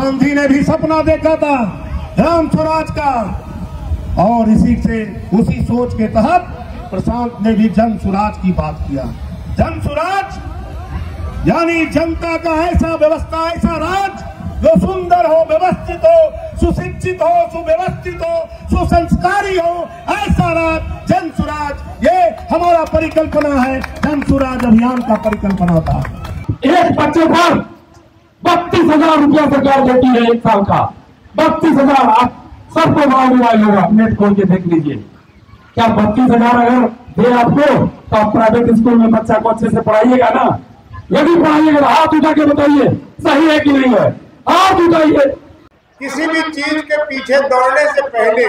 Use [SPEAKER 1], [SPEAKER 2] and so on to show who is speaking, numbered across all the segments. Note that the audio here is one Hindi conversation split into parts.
[SPEAKER 1] गांधी ने भी सपना देखा था ग्राम स्वराज का, और उसी सोच के तहत प्रशांत ने भी जन स्वराज की बात किया। जन स्वराज यानी जनता का ऐसा व्यवस्था, ऐसा राज जो सुंदर हो, व्यवस्थित हो, सुशिक्षित हो, सुव्यवस्थित हो, सुसंस्कारी हो, ऐसा राज जन स्वराज। ये हमारा परिकल्पना है, जन स्वराज अभियान का परिकल्पना था।
[SPEAKER 2] एक बच्चे पर 32,000 रुपया सरकार देती है एक साल का। 32,000। आप सबको बड़ा मोबाइल होगा, नेट खोल के देख लीजिए। क्या 32,000 अगर दे आपको तो आप प्राइवेट स्कूल में बच्चा को अच्छे से पढ़ाइएगा ना? यदि पढ़ाइएगा तो हाथ उठा के बताइए सही है कि नहीं है, हाथ उठाइए।
[SPEAKER 3] किसी भी चीज के पीछे दौड़ने से पहले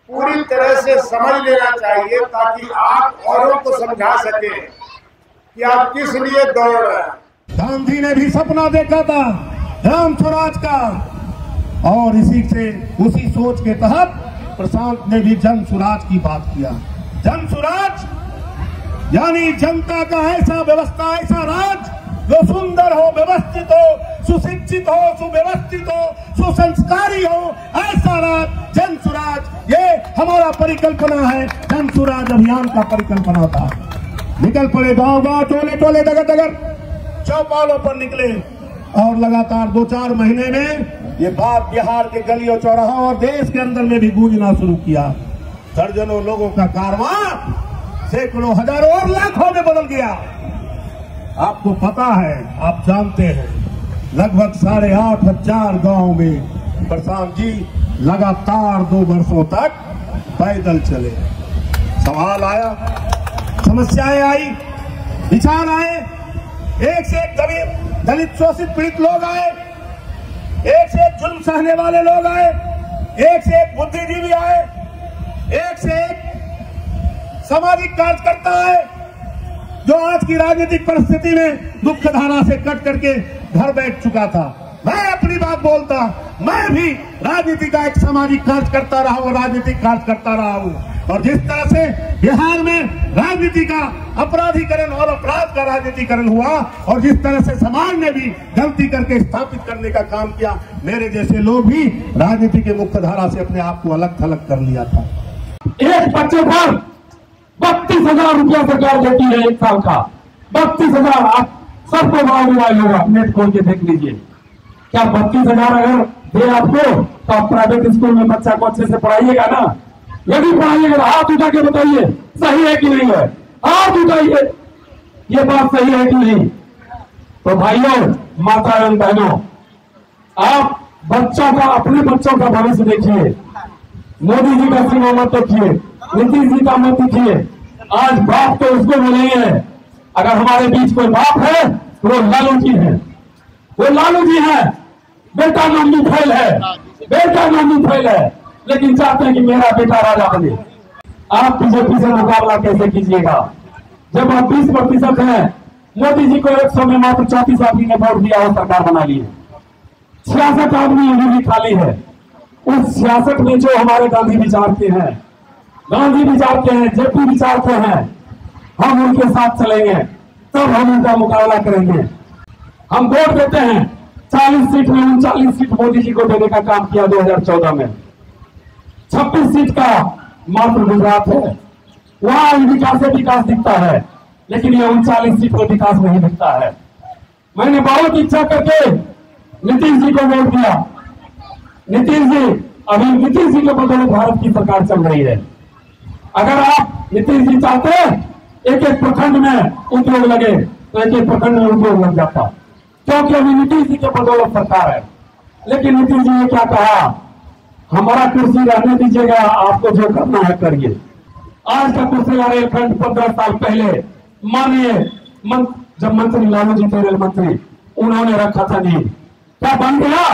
[SPEAKER 3] पूरी तरह से समझ लेना चाहिए, ताकि आप औरों को समझा सके कि आप किस लिए दौड़ रहे हैं।
[SPEAKER 1] गांधी ने भी सपना देखा था ग्राम स्वराज का, और उसी सोच के तहत प्रशांत ने भी जन स्वराज की बात किया। जन स्वराज यानी जनता का ऐसा व्यवस्था, ऐसा राज जो सुंदर हो, व्यवस्थित हो, सुशिक्षित हो, सुव्यवस्थित हो, सुसंस्कारी हो, ऐसा राज जन स्वराज। ये हमारा परिकल्पना है, जन स्वराज अभियान का परिकल्पना था। निकल पड़े गांव गांव, टोले टोले, डगर डगर, चौपालों पर निकले, और लगातार 2-4 महीने में ये बात बिहार के गलियों चौराहों और देश के अंदर में भी गूंजना शुरू किया। दर्जनों लोगों का कारवां सैकड़ों, हजारों और लाखों में बदल गया। आपको पता है, आप जानते हैं, लगभग 8,500 गांव में प्रशांत जी लगातार 2 वर्षों तक पैदल चले। सवाल आया, समस्याएं आई, विचार आए, एक से एक दलित शोषित पीड़ित लोग आए, एक से एक जुल्म सहने वाले लोग आए, एक से एक बुद्धिजीवी आए, एक से एक सामाजिक कार्यकर्ता आए, जो आज की राजनीतिक परिस्थिति में दुख धारा से कट करके घर बैठ चुका था। मैं अपनी बात बोलता, मैं भी राजनीति का एक सामाजिक कार्यकर्ता रहा हूं, राजनीतिक कार्यकर्ता रहा हूं, और जिस तरह से बिहार में राजनीति का अपराधीकरण और अपराध का राजनीतिकरण हुआ, और जिस तरह से समाज ने भी गलती करके स्थापित करने का काम किया, मेरे जैसे लोग भी राजनीति के मुख्य धारा से अपने आप को अलग थलग कर लिया था।
[SPEAKER 2] एक बच्चे पर 32,000 रुपया सरकार देती है एक साल का। 32,000। आप सबको बड़ा मोबाइल होगा, नेट खोल के देख लीजिए। क्या 32,000 अगर दे आपको तो आप प्राइवेट स्कूल में बच्चा को अच्छे से पढ़ाइएगा ना? यदि पढ़ाइएगा तो हाथ उठा के बताइए सही है कि नहीं है, हाथ उठाइए। ये बात सही है कि नहीं? तो भाइयों, माता एवं बहनों, आप बच्चों का, अपने बच्चों का भविष्य देखिए। मोदी जी का सिनेमा मत देखिए, नीतीश जी का मत देखिए। आज बाप तो उसको भी नहीं है। अगर हमारे बीच कोई बाप है तो वो लालू जी है, वो लालू जी है। बेटा नंदू फैल है, बेटा नंदू फैल है, लेकिन चाहते हैं कि मेरा बेटा राजा बने। आप बीजेपी से मुकाबला कैसे कीजिएगा जब आप 20% हैं? मोदी जी को 100 में मात्र 34 आदमी ने वोट दिया और सरकार बना ली है। 66 आदमी अभी भी खाली है। उस 66 में जो हमारे गांधी विचार के हैं, गांधी विचार के हैं, जेपी विचार के हैं, हम उनके साथ चलेंगे, तब हम उनका मुकाबला करेंगे। हम वोट देते हैं, 40 सीट में 39 सीट मोदी जी को देने का काम किया 2014 में। 26 सीट का मात्र गुजरात है, वहां विकास दिखता है, लेकिन ये 39 सीट को विकास नहीं दिखता है। मैंने बहुत इच्छा करके नीतीश जी को वोट दिया। नीतीश जी, अभी नीतीश जी के बदौलत भारत की सरकार चल रही है। अगर आप नीतीश जी चाहते एक एक प्रखंड में उद्योग लगे तो एक एक प्रखंड में उद्योग लग जाता, क्योंकि अभी नीतीश जी के बदौलत सरकार है। लेकिन नीतीश जी ने क्या कहा, हमारा कुर्सी रहने दीजिएगा, आपको जो करना है करिए। आज का कुर्सी रेलखंड 15 साल पहले माननीय जब मंत्री लालू जी थे रेल मंत्री, उन्होंने रखा था नहीं। क्या बन गया?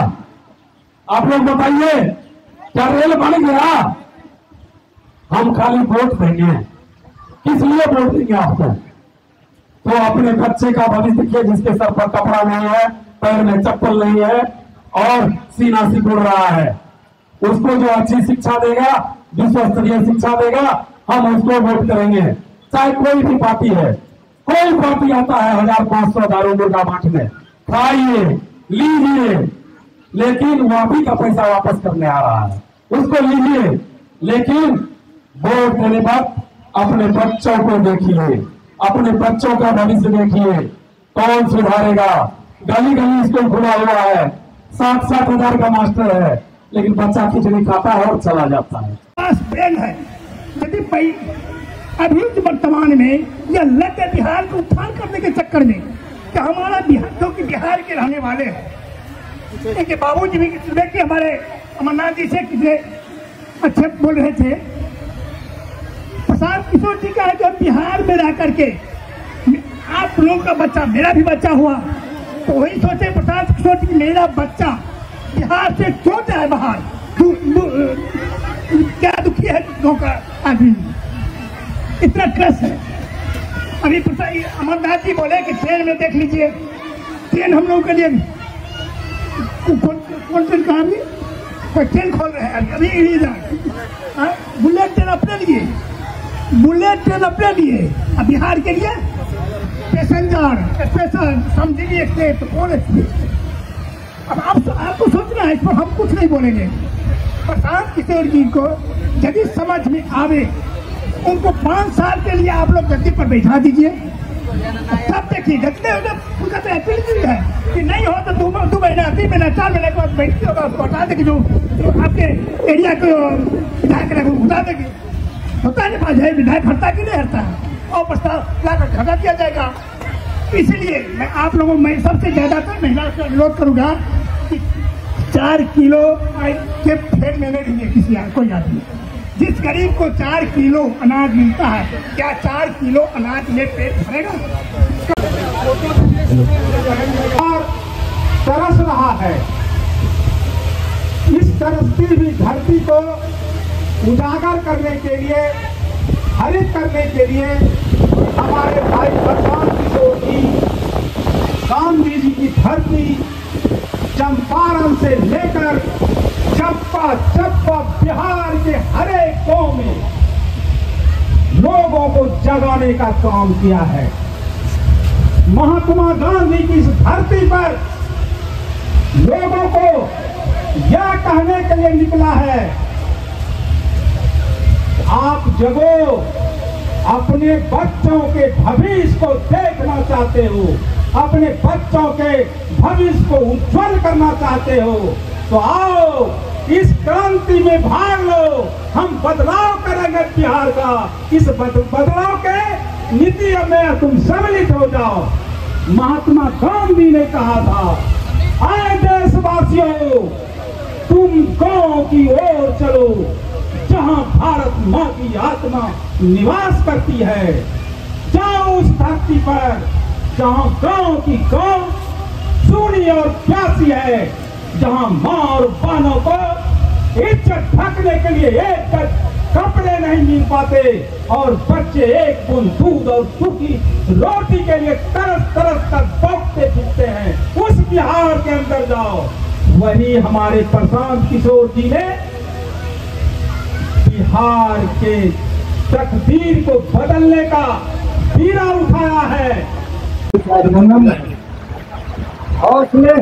[SPEAKER 2] आप लोग बताइए, क्या रेल बन गया? हम खाली वोट देंगे, किस लिए वोट देंगे आपको? तो अपने बच्चे का भविष्य देखिए, जिसके सर पर कपड़ा नहीं है, पैर में चप्पल नहीं है और सीना सिकुड़ रहा है, उसको जो अच्छी शिक्षा देगा, विश्व स्तरीय शिक्षा देगा, हम उसको वोट करेंगे। चाहे कोई भी पार्टी है, कोई पार्टी आता है 1500 मुर्गा बांटने, खाइए, लीजिए, लेकिन वह भी का पैसा वापस करने आ रहा है, उसको लीजिए। लेकिन वोट देने पर अपने बच्चों को देखिए, अपने बच्चों का भविष्य देखिए, कौन सुधारेगा। गली गली स्कूल खुला हुआ है, 7-7 हजार का मास्टर है, लेकिन बच्चा खिचड़ी खाता है और चला जाता है।
[SPEAKER 1] है यदि अभी वर्तमान में यह लग बिहार को उत्थान करने के चक्कर में कि हमारा बिहार, क्योंकि बिहार के रहने वाले हैं, इनके बाबूजी भी देखिए हमारे अमरनाथ जी से कितने अच्छे बोल रहे थे। प्रशांत किशोर जी का है कि बिहार में रह करके आप लोगों का बच्चा, मेरा भी बच्चा हुआ, तो वही सोचे प्रशांत किशोर जी मेरा बच्चा बिहार से क्यों जाए बाहर। क्या दुखी है गाँव का आदमी, इतना क्रस है। अभी अमरनाथ जी बोले कि ट्रेन में देख लीजिए, ट्रेन हम लोगों के लिए कौन ट्रेन कहा भी कोई ट्रेन खोल रहे हैं अभी बुलेट ट्रेन अपने लिए, बुलेट ट्रेन अपने लिए, अब बिहार के लिए पैसेंजर स्पेशल समझिए एक्सप्रेस, तो कौन एक्सप्रेस। अब आपको सोचना है, इस पर हम कुछ नहीं बोलेंगे। प्रशांत किशोर जी को यदि समझ में आवे, उनको 5 साल के लिए आप लोग गद्दी पर बैठा दीजिए, तब देखिए जितने उनका तो एबिलिटी है कि नहीं हो तो 2 महीना 3 महीना 4 महीने के बाद बैठती होगा, उसको हटा देगी, जो आपके एरिया को विधायक को हटा देगी। होता नहीं बात है, विधायक हटता कि नहीं हटता, और प्रस्ताव लाकर हटा दिया जाएगा। इसलिए मैं आप लोगों में सबसे ज्यादातर महिला से अनुरोध करूंगा कि 4 किलो के फेर में नहीं दीजिए किसी कोई आदमी। जिस गरीब को 4 किलो अनाज मिलता है, क्या 4 किलो अनाज में पेट भरेगा?
[SPEAKER 4] और तरस रहा है, इस तरसती हुई धरती को उजागर करने के लिए, हरित करने के लिए हमारे भाई प्रशांत किशोर जी, गांधी जी की धरती चंपारण से लेकर चप्पा चप्पा बिहार के हर एक गांव में लोगों को जगाने का काम किया है। महात्मा गांधी की इस धरती पर लोगों को यह कहने के लिए निकला है, आप जगो, अपने बच्चों के भविष्य को देखना चाहते हो, अपने बच्चों के भविष्य को उज्जवल करना चाहते हो, तो आओ इस क्रांति में भाग लो। हम बदलाव करेंगे बिहार का, इस बदलाव के नीति में तुम सम्मिलित हो जाओ। महात्मा गांधी ने कहा था, आए देशवासियों, तुम गांव की ओर चलो, जहां भारत माँ की आत्मा निवास करती है। जाओ उस धरती पर जहां गांव की गौ सूनी और प्यासी है, जहां माँ और बहनों को इज्जत ढकने के लिए एक कपड़े नहीं मिल पाते और बच्चे एक बूंद दूध और सूखी रोटी के लिए तरस तरस कर भौंकते फिरते हैं, उस बिहार के अंदर जाओ। वही हमारे प्रशांत किशोर जी ने बिहार के तकदीर को बदलने का बीड़ा उठाया है।
[SPEAKER 5] हौसले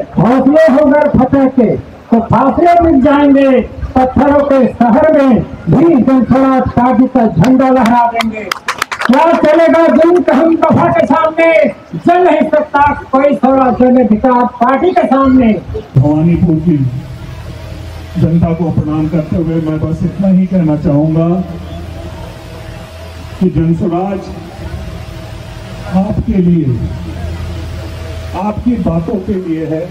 [SPEAKER 5] होकर फतेह के तो फासले मिल जाएंगे, पत्थरों के शहर में भी जनसुराज पार्टी का झंडा लहरा देंगे। क्या चलेगा दिन हम दफा के सामने, चल नहीं सकता कोई थोड़ा जन अधिकार पार्टी के सामने।
[SPEAKER 6] भवानीपुर की जनता को प्रणाम करते हुए मैं बस इतना ही कहना चाहूंगा कि जनसुराज आपके लिए, आपकी बातों के लिए है,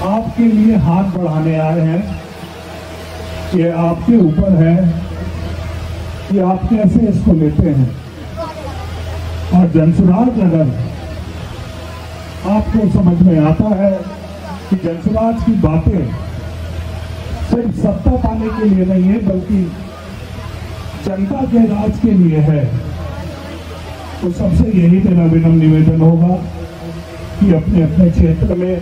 [SPEAKER 6] आपके लिए हाथ बढ़ाने आए हैं। ये आपके ऊपर है कि आप कैसे इसको लेते हैं। और जनसुराज अगर आपको समझ में आता है कि जनसुराज की बातें सिर्फ सत्ता पाने के लिए नहीं है बल्कि जनता के राज के लिए है, तो सबसे यही मेरा विनम्र निवेदन होगा कि अपने अपने क्षेत्र में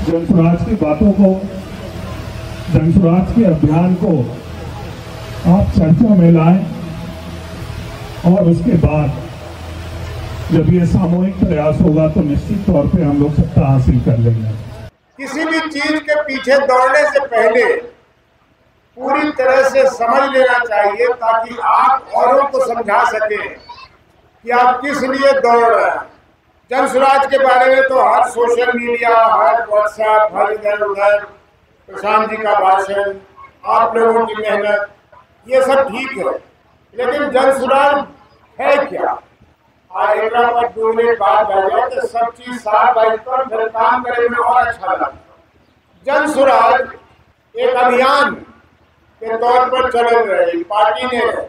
[SPEAKER 6] जनसुराज की बातों को, जनसुराज के अभियान को आप चर्चा में लाएं और उसके बाद जब ये सामूहिक प्रयास होगा तो निश्चित तौर पे हम लोग सत्ता हासिल कर लेंगे।
[SPEAKER 3] किसी भी चीज के पीछे दौड़ने से पहले पूरी तरह से समझ लेना चाहिए ताकि आप औरों को समझा सकें कि आप किस लिए दौड़ रहे हैं। जन स्वराज के बारे में तो हर सोशल मीडिया, हर व्हाट्सएप, हर इधर उधर प्रशांत जी का भाषण, आप लोगों की मेहनत, ये सब ठीक है, लेकिन जन स्वराज है क्या? एक पर 2 मिनट बाद बैठ जाए तो सब चीज साफ बैठ कर फिर काम करे में और अच्छा लगता। जन स्वराज एक अभियान के तौर पर चल रही पार्टी ने है।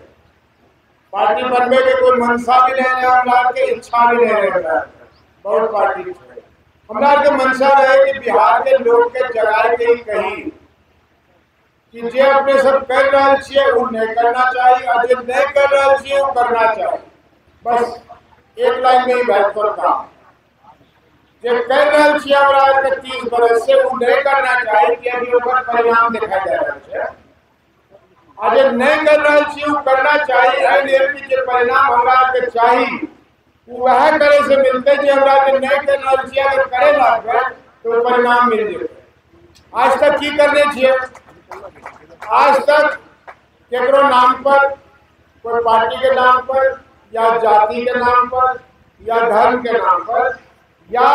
[SPEAKER 3] पार्टी बनने के कोई मनसा भी नहीं है, हमारे के इच्छा भी नहीं है। बहुत पार्टी है हमारे के मनसा रहे कि बिहार के लोग के जगाए के ही कही कि जे अपने सब कर रहा छे वो नहीं करना चाहिए और जे नहीं कर रहा छे वो करना चाहिए। बस एक लाइन में ही बेहतर काम जे कर रहा छे हमारा के 30 बरस से वो नहीं करना चाहिए कि अभी ओकर परिणाम दिखाई दे रहा है। आज नहीं कर रहा छे वो करना चाहिए है, लेकिन जे परिणाम हमरा के चाहिए वह करे से मिलते जे हमरा के नहीं कर रहा छे अगर करे लागबे तो परिणाम मिल जेतै। आज तक की करने छिए? आज तक केकरो नाम पर, कोई पार्टी के नाम पर या जाति के नाम पर या धर्म के नाम पर या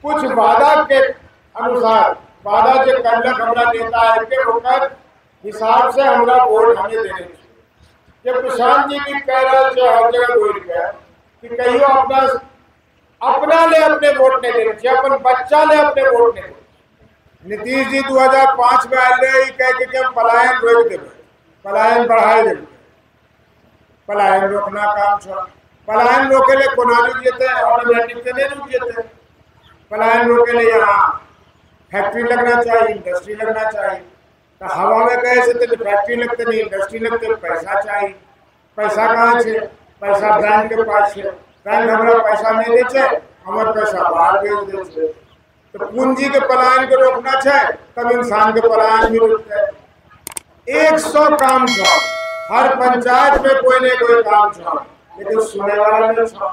[SPEAKER 3] कुछ वादा के अनुसार वादा जो करलक हमरा नेता है के ओकर हिसाब से हमरा वोट हमें देने चाहिए। जब प्रशांत जी भी कह रहे थे हर जगह बोल के कि कहियो अपना ले अपने वोट नहीं देने चाहिए, अपन बच्चा ले अपने वोट नहीं। नीतीश जी 2005 में आए रहे कह के हम पलायन रोक देवे, पलायन बढ़ाए देवे। पलायन रोकना काम छोड़ा, पलायन रोके ले कोना रुक जेते, ऑटोमेटिक से नहीं रुक जेते। पलायन रोके ले यहाँ फैक्ट्री लगना चाहिए, इंडस्ट्री लगना चाहिए। तो हवा में कहे से तो फैक्ट्री लगते नहीं, इंडस्ट्री लगते, पैसा चाहिए। पैसा कहाँ से? पैसा बैंक के पास है। बैंक हमारा पैसा नहीं दे छे, हमारा पैसा बाहर भेज दे छे। तो पूंजी के पलायन के रोकना चाहिए तब इंसान के पलायन भी रुकते। 100 काम छो, हर पंचायत में कोई न कोई काम छो, लेकिन सुने वाला नहीं छो।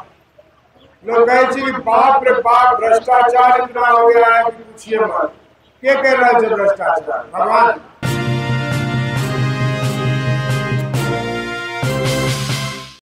[SPEAKER 3] लोग कहे कि बाप रे बाप भ्रष्टाचार इतना हो गया है कि पूछिए मत। क्या कर रहा है भ्रष्टाचार? भगवान